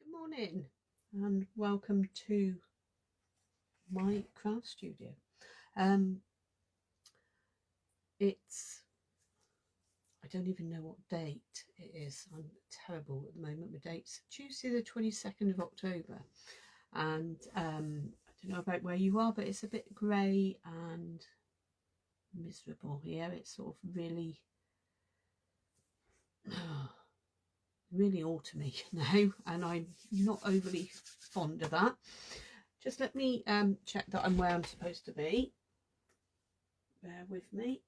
Good morning and welcome to my craft studio. It's, I don't even know what date it is. I'm terrible at the moment with dates. Tuesday the 22nd of October, and I don't know about where you are, but it's a bit grey and miserable here. It's sort of really really autumny now, and I'm not overly fond of that. Just let me check that I'm where I'm supposed to be. Bear with me.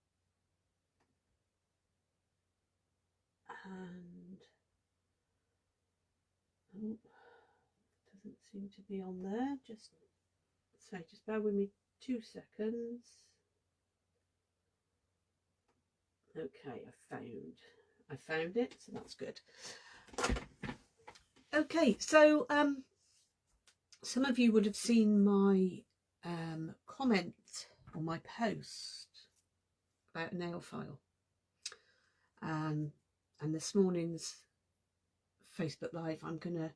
And oh, doesn't seem to be on there. Just bear with me 2 seconds. Okay, I found it, so that's good. Okay, so some of you would have seen my comment on my post about a nail file, and this morning's Facebook Live I'm going to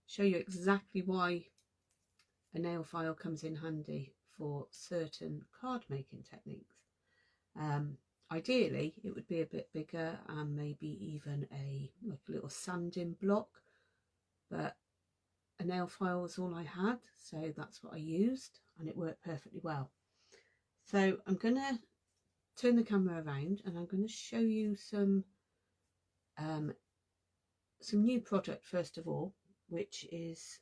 show you exactly why a nail file comes in handy for certain card making techniques. Ideally it would be a bit bigger and maybe even like a little sanding block, but a nail file was all I had, so that's what I used and it worked perfectly well. So I'm going to turn the camera around and I'm going to show you some new product first of all, which is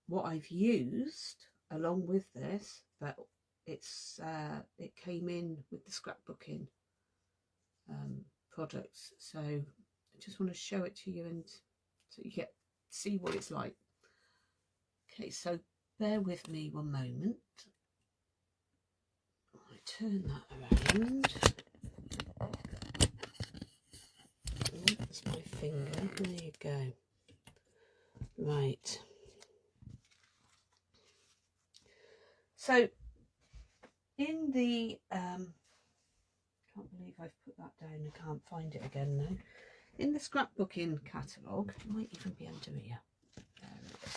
what I've used along with this, but it came in with the scrapbooking products, so I just want to show it to you and so you get see what it's like. Okay, so bear with me one moment. I turn that around. Oh, that's my finger. There you go. Right. So in the can't believe I've put that down. I can't find it again now. In the scrapbooking catalogue, it might even be under here. There it is.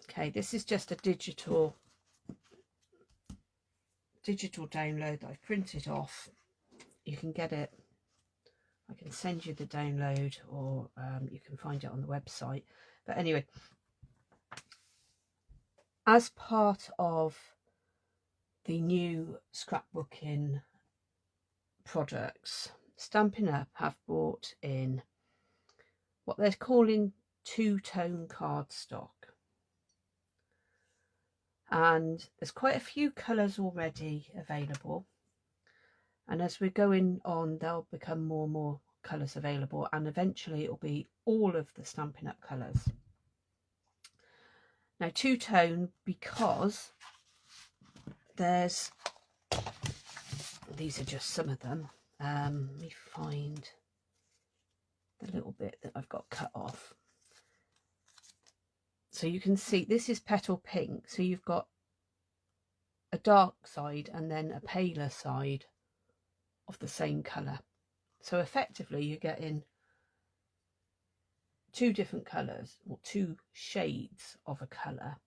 Okay, this is just a digital download that I've printed off. You can get it, I can send you the download, or you can find it on the website. But anyway, as part of the new scrapbooking products, Stampin' Up have brought in what they're calling two-tone cardstock, and there's quite a few colours already available, and as we're going on there'll become more and more colours available, and eventually it'll be all of the Stampin' Up colours. Now two-tone because there's, these are just some of them. Let me find the little bit that I've got cut off. So you can see this is petal pink, so you've got a dark side and then a paler side of the same colour. So effectively you're getting two different colours, or two shades of a colour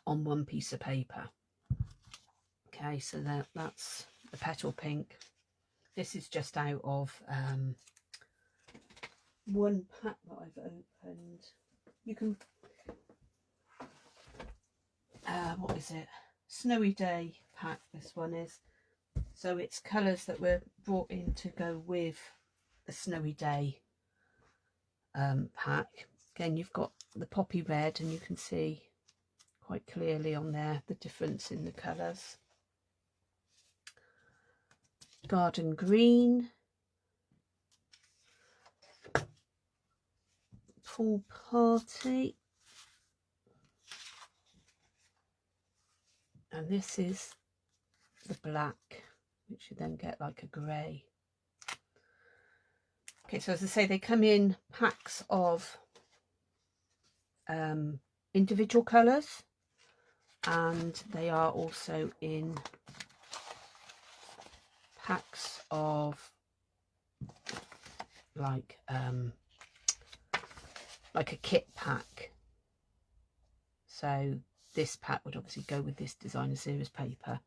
on one piece of paper. Okay, so that's the petal pink. This is just out of one pack that I've opened. You can what is it, Snowy Day pack this one is, so it's colours that were brought in to go with the Snowy Day pack. Again, you've got the poppy red, and you can see quite clearly on there the difference in the colours. Garden green, pool party, and this is the black, which you then get like a grey. Okay, so as I say, they come in packs of individual colours, and they are also in packs of like a kit pack. So this pack would obviously go with this designer series paper.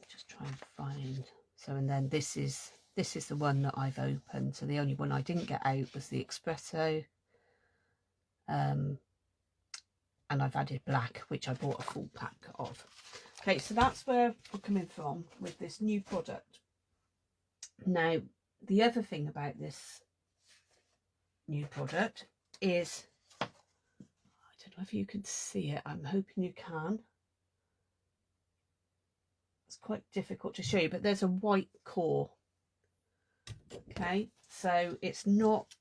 Just try and find. So, and then this is the one that I've opened. So the only one I didn't get out was the espresso. And I've added black, which I bought a full pack of. Okay, so that's where we're coming from with this new product. Now, the other thing about this new product is, I don't know if you can see it, I'm hoping you can. It's quite difficult to show you, but there's a white core. Okay, so it's not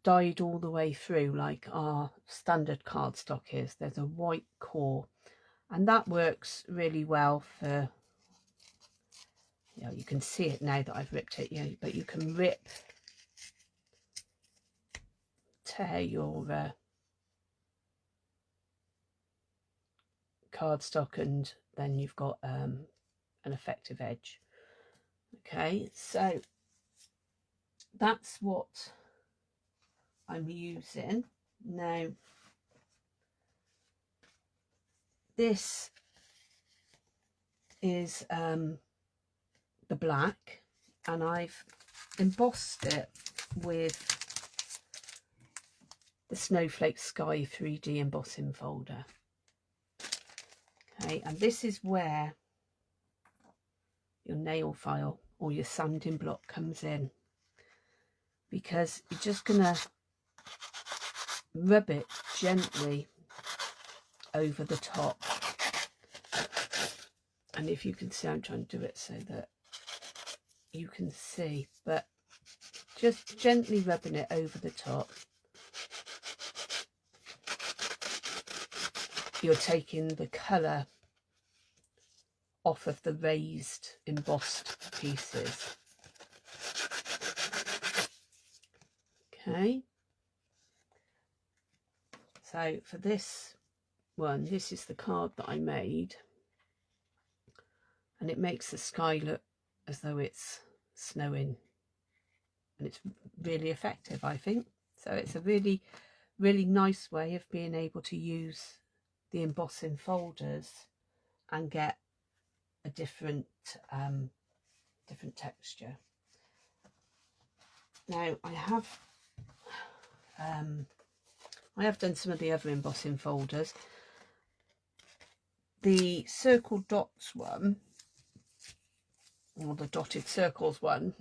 dyed all the way through like our standard cardstock is. There's a white core, and that works really well for, you know, you can see it now that I've ripped it, but you can tear your cardstock, and then you've got an effective edge. Okay, so that's what I'm using now. This is the black, and I've embossed it with the Snowflake Sky 3D embossing folder. Okay, and this is where your nail file or your sanding block comes in, because you're just gonna rub it gently over the top. And if you can see, I'm trying to do it so that you can see, but just gently rubbing it over the top. You're taking the colour off of the raised embossed pieces. Okay, so for this one, this is the card that I made, and it makes the sky look as though it's snowing, and it's really effective, I think. So it's a really, really nice way of being able to use the embossing folders and get a different texture. Now I have done some of the other embossing folders. The circle dots one, or the dotted circles one,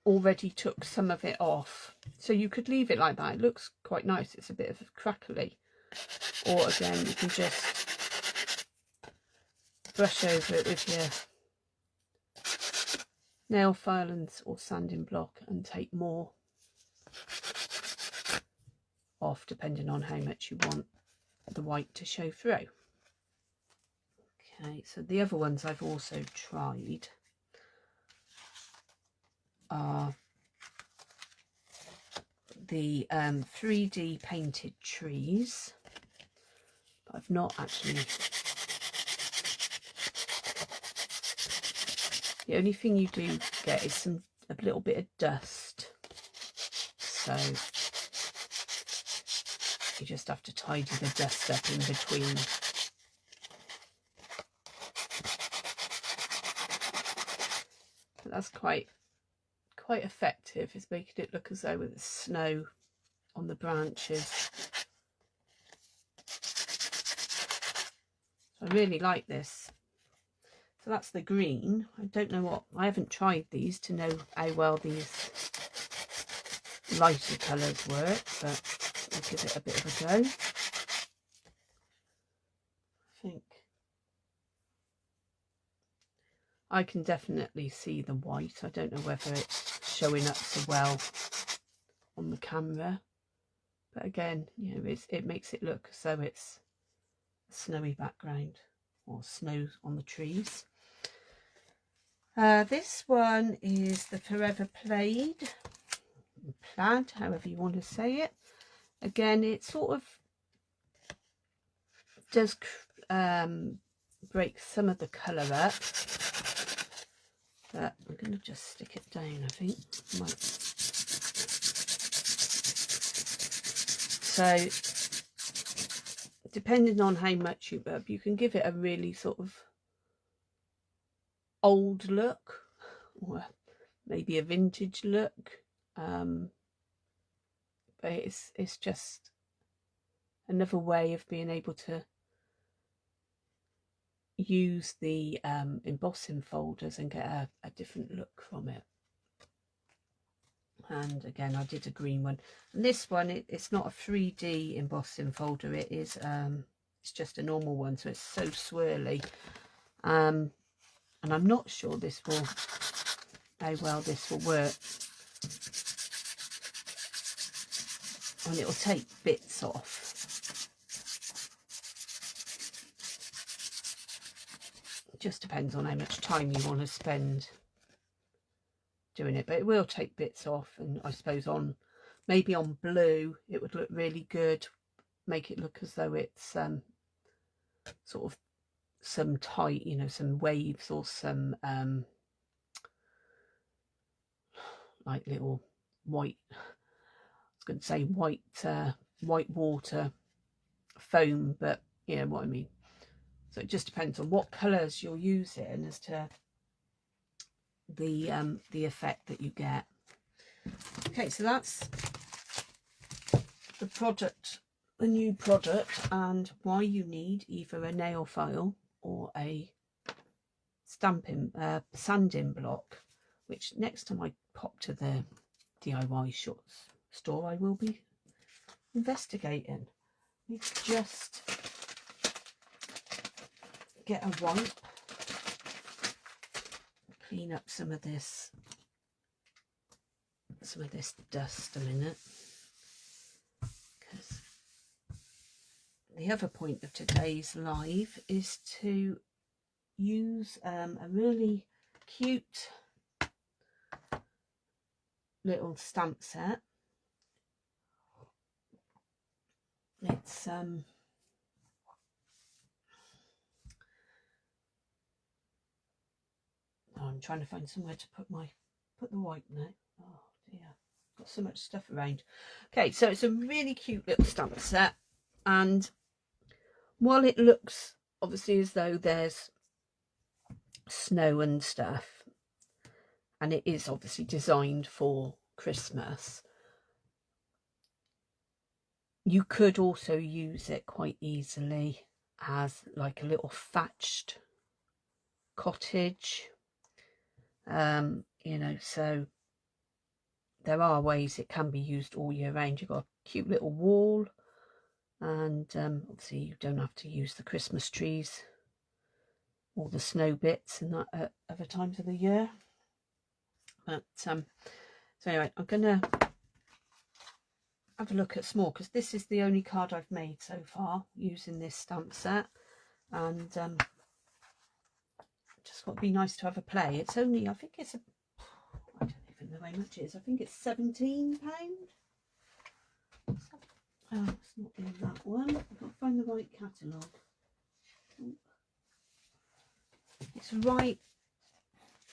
already took some of it off, so you could leave it like that. It looks quite nice. It's a bit of a crackly, or again you can just brush over it with your nail file or sanding block and take more off, depending on how much you want the white to show through. Okay, so the other ones I've also tried are the 3D painted trees, but I've not actually. The only thing you do get is a little bit of dust, so you just have to tidy the dust up in between. But that's quite effective. It's making it look as though there's snow on the branches. So I really like this. So that's the green. I don't know what, I haven't tried these to know how well these lighter colours work, but I'll give it a bit of a go. I think I can definitely see the white. I don't know whether it's showing up so well on the camera, but again, you know, it makes it look as though it's a snowy background or snow on the trees. This one is the Forever Plaid, however you want to say it. Again, it sort of does break some of the colour up, but I'm going to just stick it down, I think. So depending on how much you rub, you can give it a really sort of old look, or maybe a vintage look, but it's just another way of being able to use the embossing folders and get a different look from it. And again, I did a green one, and this one it's not a 3D embossing folder, it is it's just a normal one, so it's so swirly, and I'm not sure how well this will work, and it will take bits off. It just depends on how much time you want to spend doing it, but it will take bits off. And I suppose maybe on blue it would look really good, make it look as though it's sort of some tight, you know, some waves or some like little white, I was going to say white water foam, but you know what I mean. So it just depends on what colours you're using as to the effect that you get. Okay, so that's the product, the new product, and why you need either a nail file or a sanding block, which next time I pop to the DIY shops store I will be investigating. We just get a wipe, clean up some of this dust a minute, because the other point of today's live is to use a really cute little stamp set. It's I'm trying to find somewhere to put the white now. Oh dear, got so much stuff around. Okay, so it's a really cute little stamp set, and while it looks obviously as though there's snow and stuff, and it is obviously designed for Christmas, you could also use it quite easily as like a little thatched cottage, you know, so there are ways it can be used all year round. You've got a cute little wall, and obviously you don't have to use the Christmas trees or the snow bits and that at other times of the year. But so anyway, I'm gonna have a look at some more, because this is the only card I've made so far using this stamp set, and just thought it'd be nice to have a play. It's only, I think it's I don't even know how much it is. I think it's £17. Oh, it's not in that one. I've got to find the right catalogue. It's right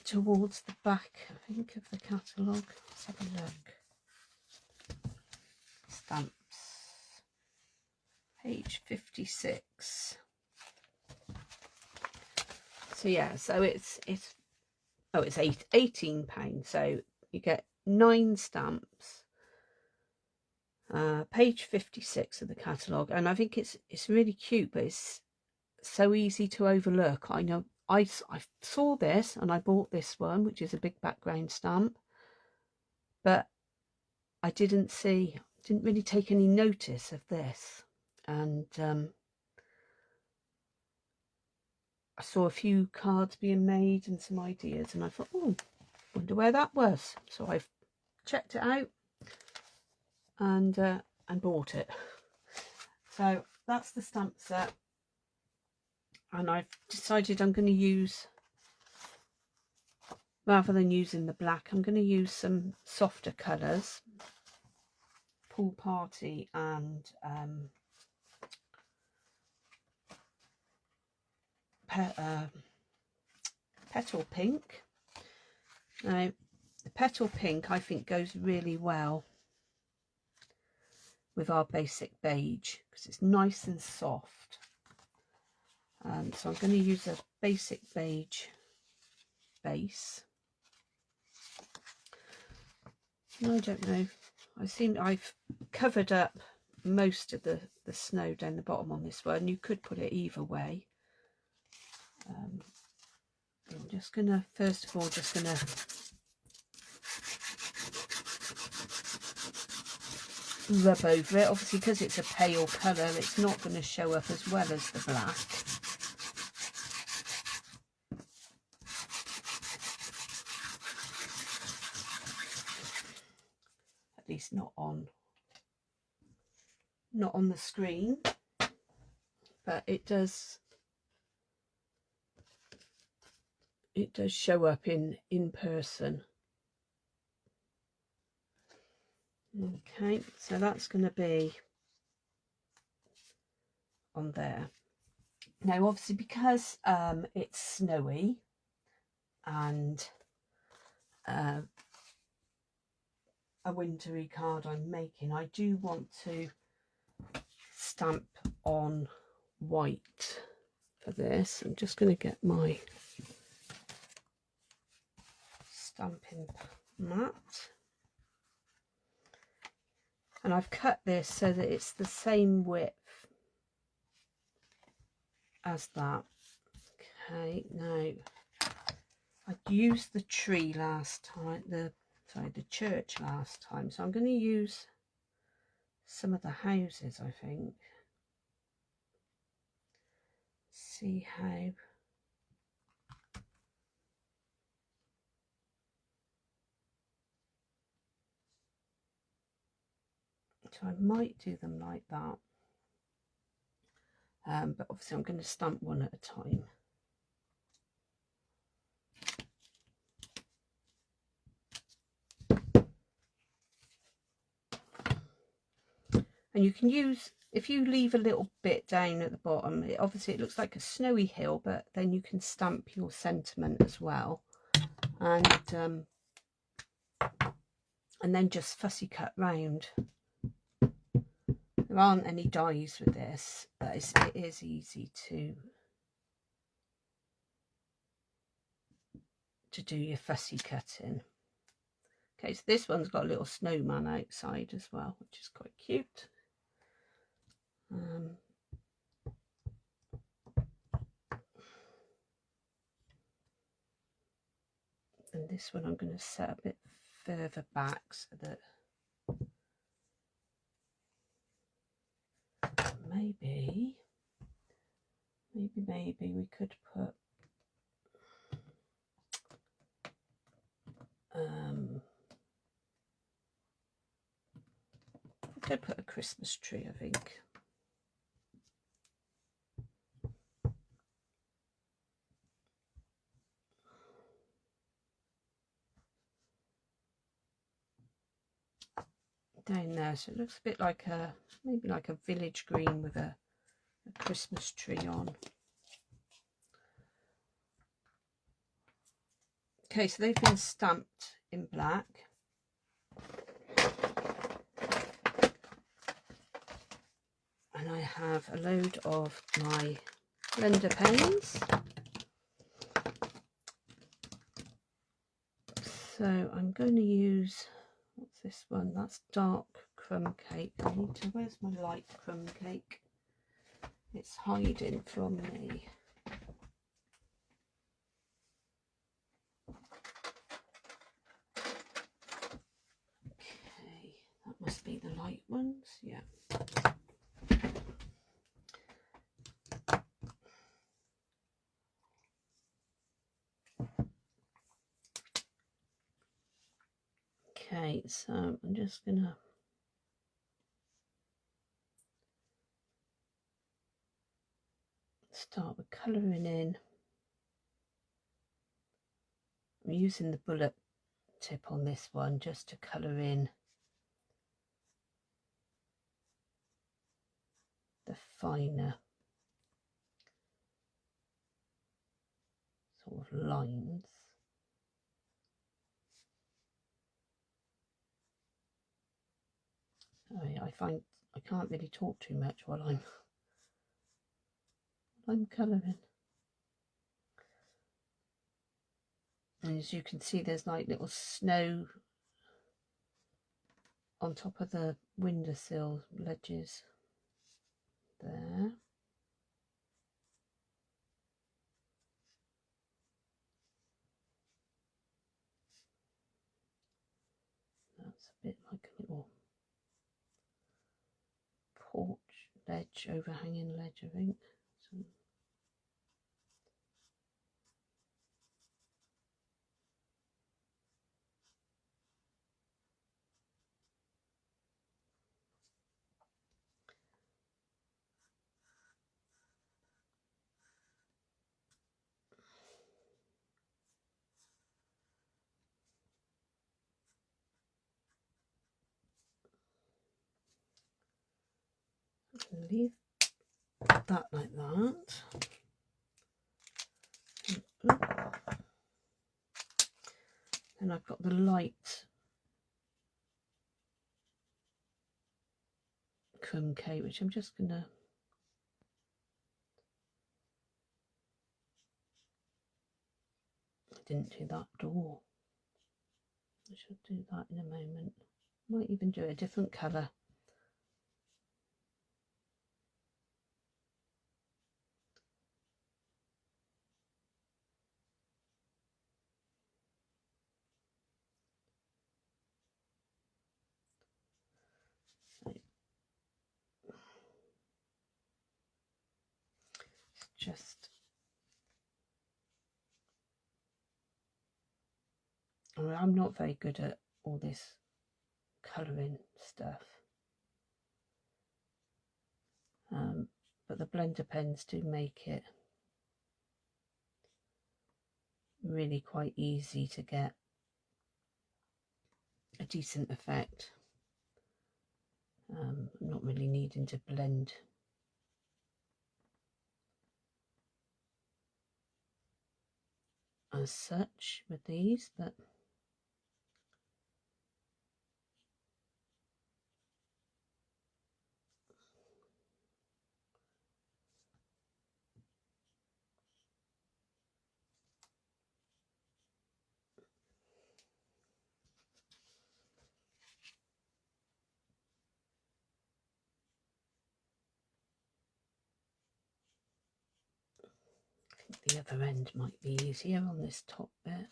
towards the back, I think, of the catalogue. Let's have a look. Stamps, page 56. So yeah, so it's £18. So you get 9 stamps. Page 56 of the catalogue, and I think it's really cute, but it's so easy to overlook. I know I saw this and I bought this one, which is a big background stamp, but I didn't really take any notice of this, and I saw a few cards being made and some ideas, and I thought, oh, wonder where that was. So I've checked it out and bought it. So that's the stamp set, and I've decided I'm going to use, rather than using the black, I'm going to use some softer colours, Pool Party and petal pink. Now the petal pink I think goes really well with our basic beige because it's nice and soft. So I'm going to use a basic beige base. And I don't know, I've covered up most of the snow down the bottom on this one. You could put it either way. I'm just going to, first of all, just going to rub over it. Obviously, because it's a pale colour, it's not going to show up as well as the black. At least not on the screen, but it does show up in person. Okay, so that's going to be on there. Now obviously because it's snowy and a wintry card I'm making, I do want to stamp on white for this. I'm just going to get my stamping mat, and I've cut this so that it's the same width as that. Okay, now I used the tree last time, the church last time, so I'm going to use some of the houses, I think. See how so I might do them like that, but obviously I'm going to stamp one at a time. And you can use, if you leave a little bit down at the bottom, obviously it looks like a snowy hill, but then you can stamp your sentiment as well, and then just fussy cut round. There aren't any dies with this, but it is easy to do your fussy cutting. Okay, so this one's got a little snowman outside as well, which is quite cute. And this one I'm going to set a bit further back so that maybe we could put a Christmas tree, I think. Down there, so it looks a bit like maybe like a village green with a Christmas tree on. Okay, so they've been stamped in black. And I have a load of my blender pens. So I'm going to use, what's this one? That's dark crumb cake. I need to, where's my light crumb cake? It's hiding from me. Okay, that must be the light ones, yeah. Okay, so I'm just gonna start with colouring in. I'm using the bullet tip on this one just to colour in the finer lines. I find I can't really talk too much while I'm colouring. And as you can see, there's like little snow on top of the windowsill ledges there. That's a bit like a little porch ledge, overhanging ledge, I think. So, leave that like that. And I've got the light crumb cake, which I'm just gonna I didn't do that door. I should do that in a moment. Might even do a different colour. Just I'm not very good at all this colouring stuff, but the blender pens do make it really quite easy to get a decent effect. I'm not really needing to blend as such with these, but I think the other end might be easier on this top bit.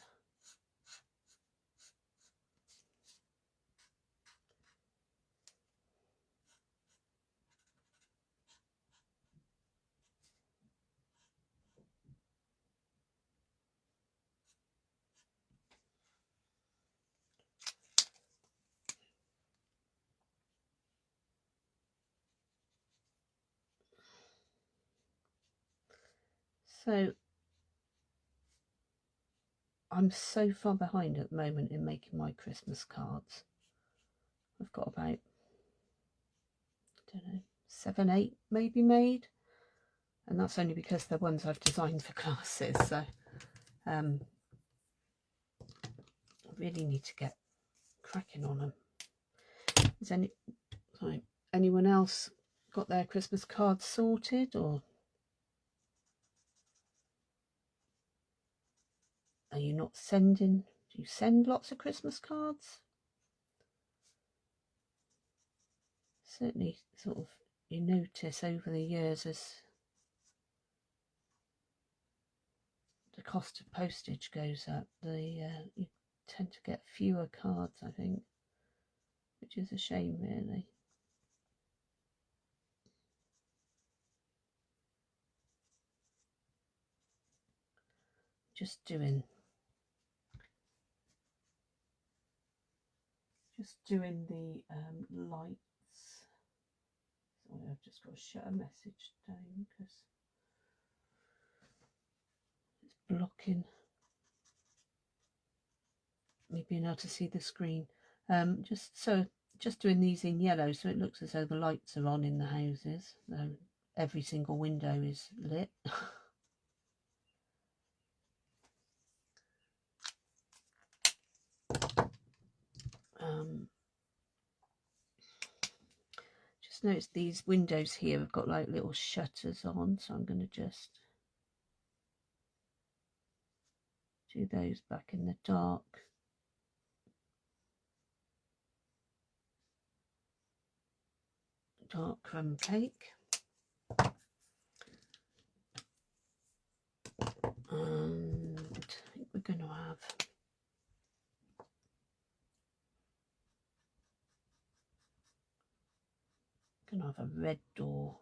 So I'm so far behind at the moment in making my Christmas cards. I've got about, I don't know, 7, 8 maybe made, and that's only because they're ones I've designed for classes. So I really need to get cracking on them. Is anyone else got their Christmas cards sorted, or are you not sending? Do you send lots of Christmas cards? Certainly, sort of, you notice over the years as the cost of postage goes up, you tend to get fewer cards, I think, which is a shame, really. Just doing the lights. Sorry, I've just got to shut a message down because it's blocking me being able to see the screen. Just doing these in yellow, so it looks as though the lights are on in the houses. Every single window is lit. noticed these windows here have got like little shutters on, so I'm going to just do those back in the dark. Dark crumb cake. And I think we're going to have a red door.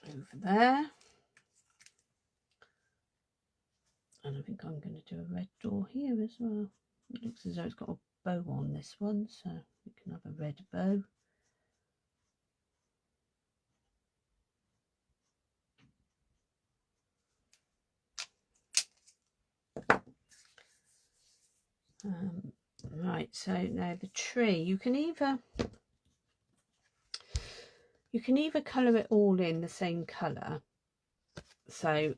Over there. And I think I'm going to do a red door here as well. It looks as though it's got a bow on this one, so we can have a red bow. Right, so now the tree, you can either colour it all in the same colour. So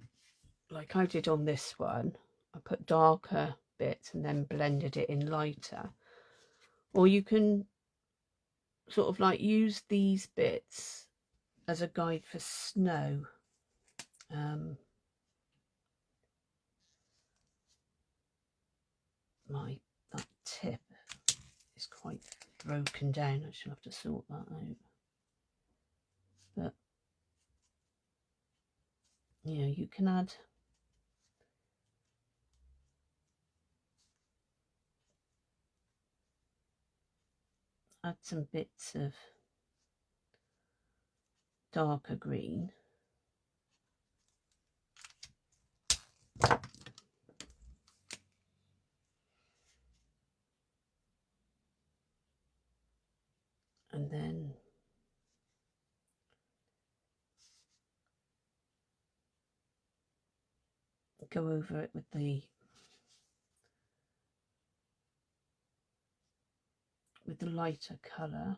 like I did on this one, I put darker bits and then blended it in lighter. Or you can sort of like use these bits as a guide for snow. That tip is quite broken down. I shall have to sort that out. But yeah, you can add some bits of darker green. And then go over it with the lighter colour.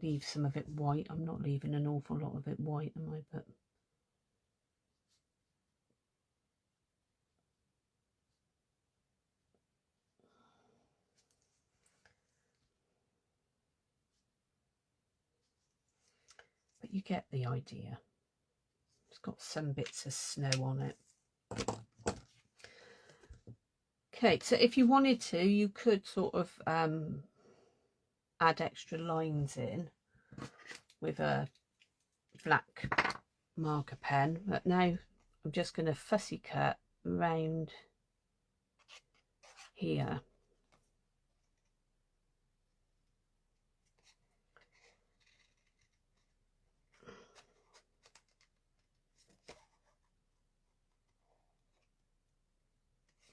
Leave some of it white. I'm not leaving an awful lot of it white, am I? But you get the idea. It's got some bits of snow on it. Okay, so if you wanted to, you could sort of add extra lines in with a black marker pen, but now I'm just going to fussy cut around here.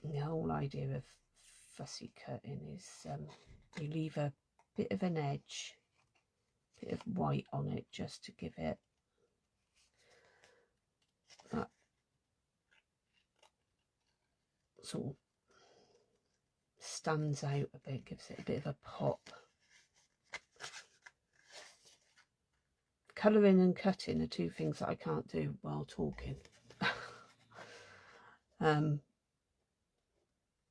The whole idea of fussy cutting is you leave a bit of an edge, bit of white on it, just to give it that sort of stands out a bit, gives it a bit of a pop. Colouring and cutting are two things that I can't do while talking.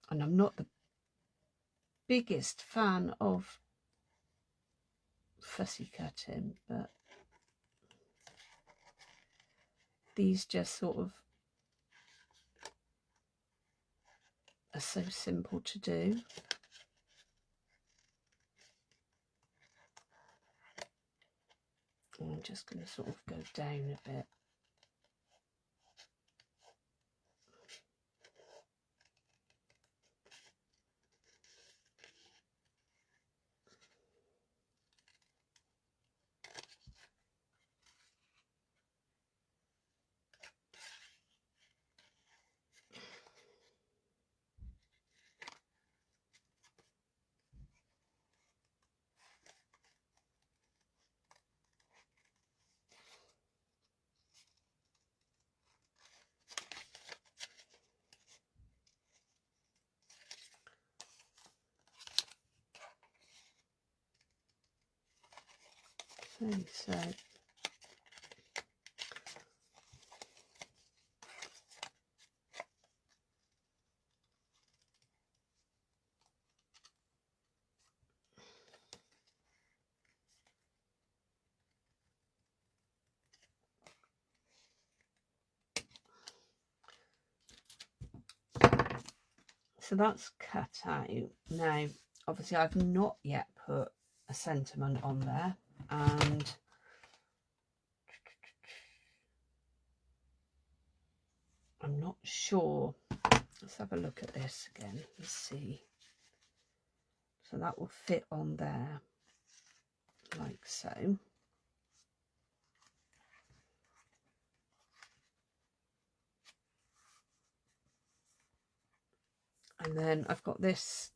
And I'm not the biggest fan of fussy cutting, but these just sort of are so simple to do. And I'm just going to sort of go down a bit. Okay, so that's cut out. Now, obviously, I've not yet put a sentiment on there, and I'm not sure. Let's have a look at this again. Let's see. So that will fit on there, like so. And then I've got this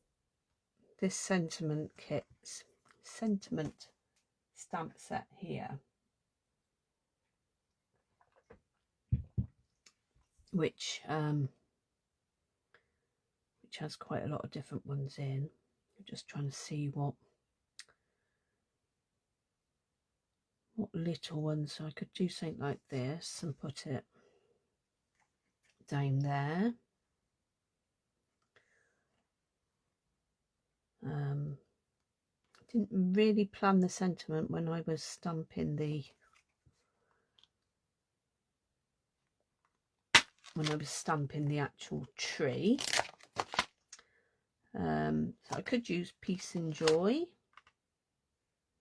sentiment stamp set here, which has quite a lot of different ones in. I'm just trying to see what little ones. So I could do something like this and put it down there. Didn't really plan the sentiment when I was stamping the actual tree. So I could use peace and joy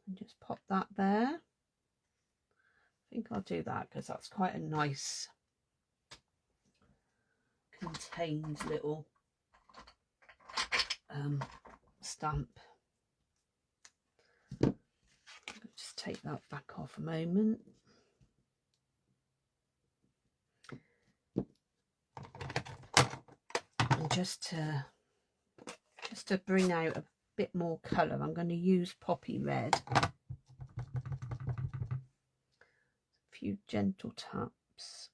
and just pop that there. I think I'll do that because that's quite a nice contained little stamp. Just take that back off a moment. And just to bring out a bit more colour, I'm going to use poppy red. A few gentle taps.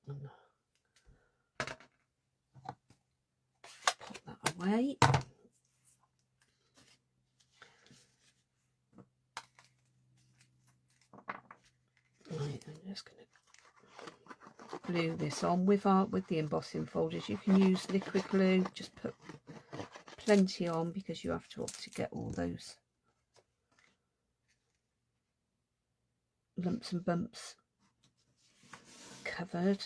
And put that away. Right, I'm just going to glue this on with the embossing folders. You can use liquid glue, just put plenty on because you have to obviously get all those lumps and bumps covered.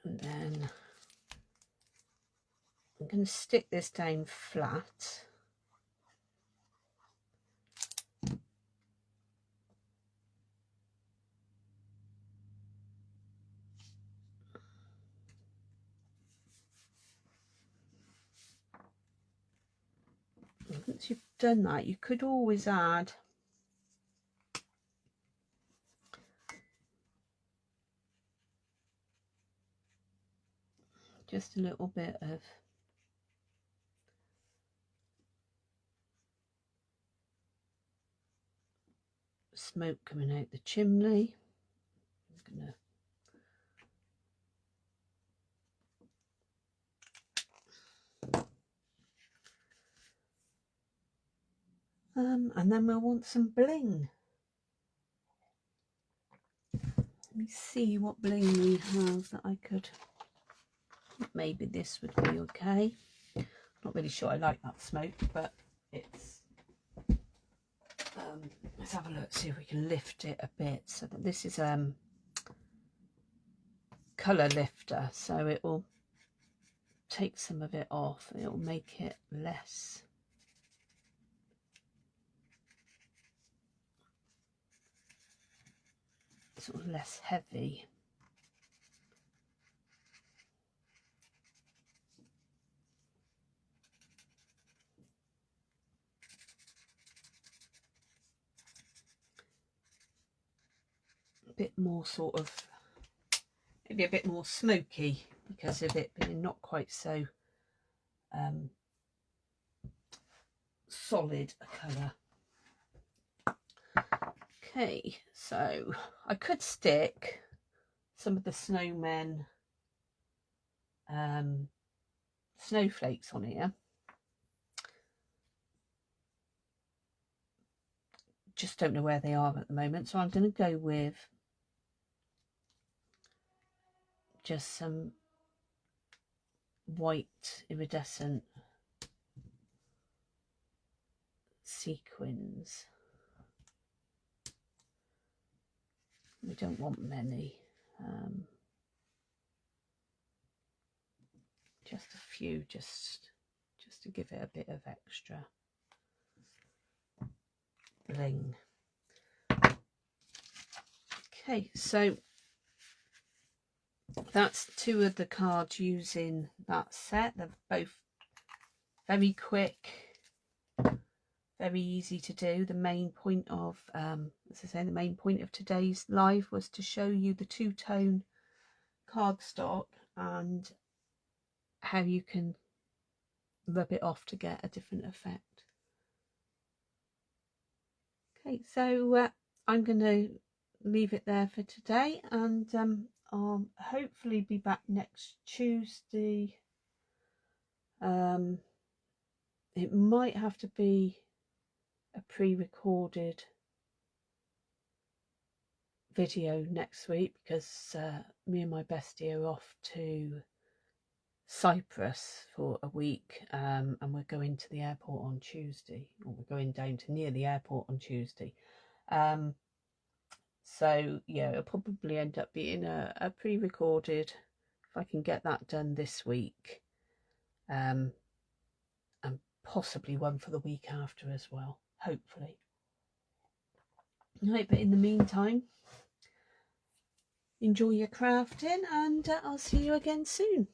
And then I'm going to stick this down flat. Once you've done that, you could always add just a little bit of smoke coming out the chimney. I'm gonna and then we'll want some bling. Let me see what bling we have that I could. Maybe this would be okay. Not really sure I like that smoke, but it's. Let's have a look, see if we can lift it a bit. So that this is colour lifter, so it will take some of it off. It will make it less. Sort of less heavy. A bit more sort of, maybe a bit more smoky because of it being not quite so solid a colour. Okay, so I could stick some of the snowmen snowflakes on here. Just don't know where they are at the moment, so I'm going to go with just some white iridescent sequins. We don't want many, just a few, just to give it a bit of extra bling. Okay, so that's 2 of the cards using that set. They're both very quick, very easy to do. The main point of, as I say, the main point of today's live was to show you the two-tone cardstock and how you can rub it off to get a different effect. Okay, so I'm going to leave it there for today, and I'll hopefully be back next Tuesday. It might have to be a pre-recorded video next week because me and my bestie are off to Cyprus for a week, and we're going to the airport on Tuesday, or we're going down to near the airport on Tuesday. So yeah, it'll probably end up being a pre-recorded, if I can get that done this week, and possibly one for the week after as well, hopefully. Right, but in the meantime, enjoy your crafting, and I'll see you again soon.